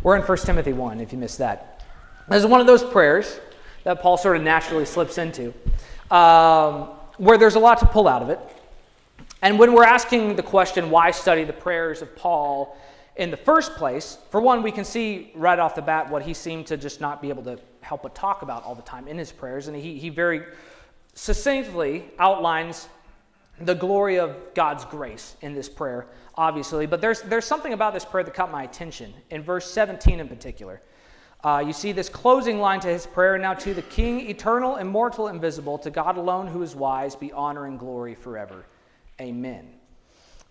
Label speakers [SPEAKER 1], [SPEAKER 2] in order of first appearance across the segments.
[SPEAKER 1] We're in 1 Timothy 1, if you missed that. This is one of those prayers that Paul sort of naturally slips into, where there's a lot to pull out of it. And when we're asking the question, why study the prayers of Paul in the first place, for one, we can see right off the bat what he seemed to just not be able to help but talk about all the time in his prayers. And he very succinctly outlines the glory of God's grace in this prayer, obviously. But there's something about this prayer that caught my attention, in verse 17 in particular. You see this closing line to his prayer, now to the King, eternal, immortal, invisible, to God alone who is wise, be honor and glory forever. Amen.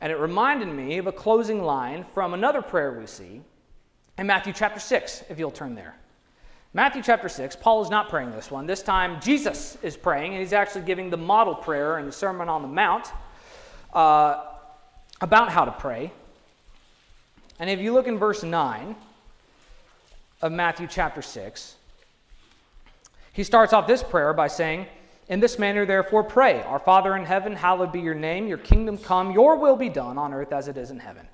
[SPEAKER 1] And it reminded me of a closing line from another prayer we see in Matthew chapter 6, if you'll turn there. Matthew chapter 6, Paul is not praying this one. This time Jesus is praying, and he's actually giving the model prayer in the Sermon on the Mount about how to pray. And if you look in verse 9 of Matthew chapter 6, he starts off this prayer by saying, in this manner, therefore, pray, our Father in heaven, hallowed be your name, your kingdom come, your will be done on earth as it is in heaven.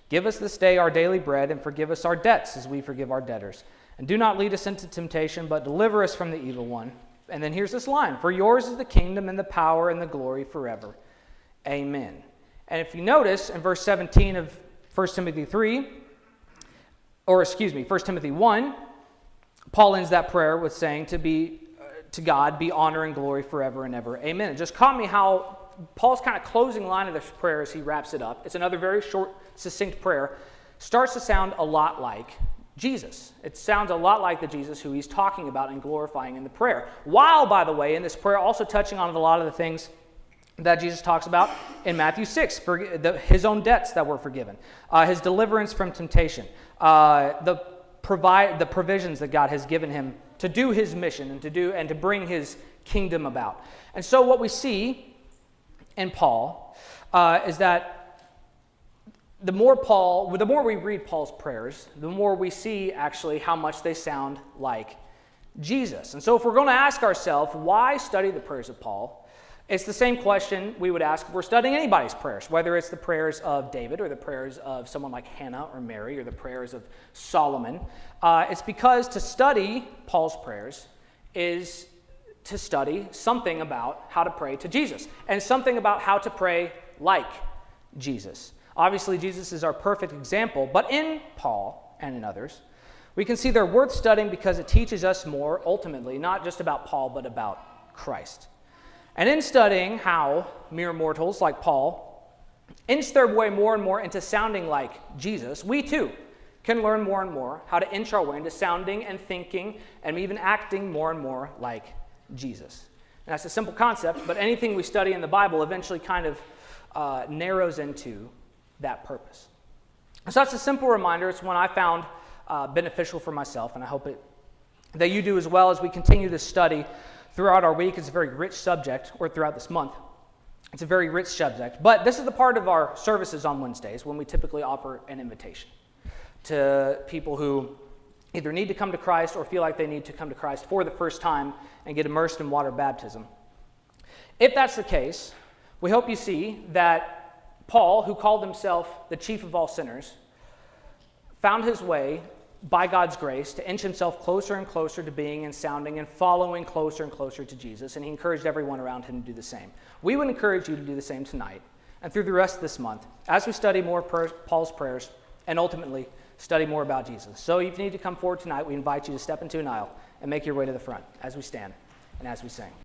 [SPEAKER 1] Give us this day our daily bread, and forgive us our debts as we forgive our debtors. And do not lead us into temptation, but deliver us from the evil one. And then here's this line, for yours is the kingdom and the power and the glory forever. Amen. And if you notice in verse 17 of 1 Timothy 1 Timothy 1, Paul ends that prayer with saying to God be honor and glory forever and ever. Amen. It just caught me how Paul's kind of closing line of this prayer as he wraps it up. It's another very short, succinct prayer. Starts to sound a lot like Jesus. It sounds a lot like the Jesus who he's talking about and glorifying in the prayer. While, by the way, in this prayer also touching on a lot of the things that Jesus talks about in Matthew 6, his own debts that were forgiven, his deliverance from temptation, the provisions that God has given him to do his mission and to bring his kingdom about. And so what we see in Paul is that the more we read Paul's prayers, the more we see actually how much they sound like Jesus. And so if we're going to ask ourselves, why study the prayers of Paul? It's the same question we would ask if we're studying anybody's prayers, whether it's the prayers of David or the prayers of someone like Hannah or Mary or the prayers of Solomon. It's because to study Paul's prayers is to study something about how to pray to Jesus and something about how to pray like Jesus. Obviously, Jesus is our perfect example, but in Paul and in others, we can see they're worth studying because it teaches us more, ultimately, not just about Paul, but about Christ. And in studying how mere mortals like Paul inch their way more and more into sounding like Jesus, we too can learn more and more how to inch our way into sounding and thinking and even acting more and more like Jesus. And that's a simple concept, but anything we study in the Bible eventually kind of narrows into that purpose. So that's a simple reminder. It's one I found beneficial for myself, and I hope that you do as well as we continue to study throughout our week. It's a very rich subject, or throughout this month. It's a very rich subject. But this is the part of our services on Wednesdays when we typically offer an invitation to people who either need to come to Christ or feel like they need to come to Christ for the first time and get immersed in water baptism. If that's the case, we hope you see that Paul, who called himself the chief of all sinners, found his way by God's grace to inch himself closer and closer to being and sounding and following closer and closer to Jesus, and he encouraged everyone around him to do the same. We would encourage you to do the same tonight and through the rest of this month as we study more Paul's prayers and ultimately study more about Jesus. So if you need to come forward tonight, we invite you to step into an aisle and make your way to the front as we stand and as we sing.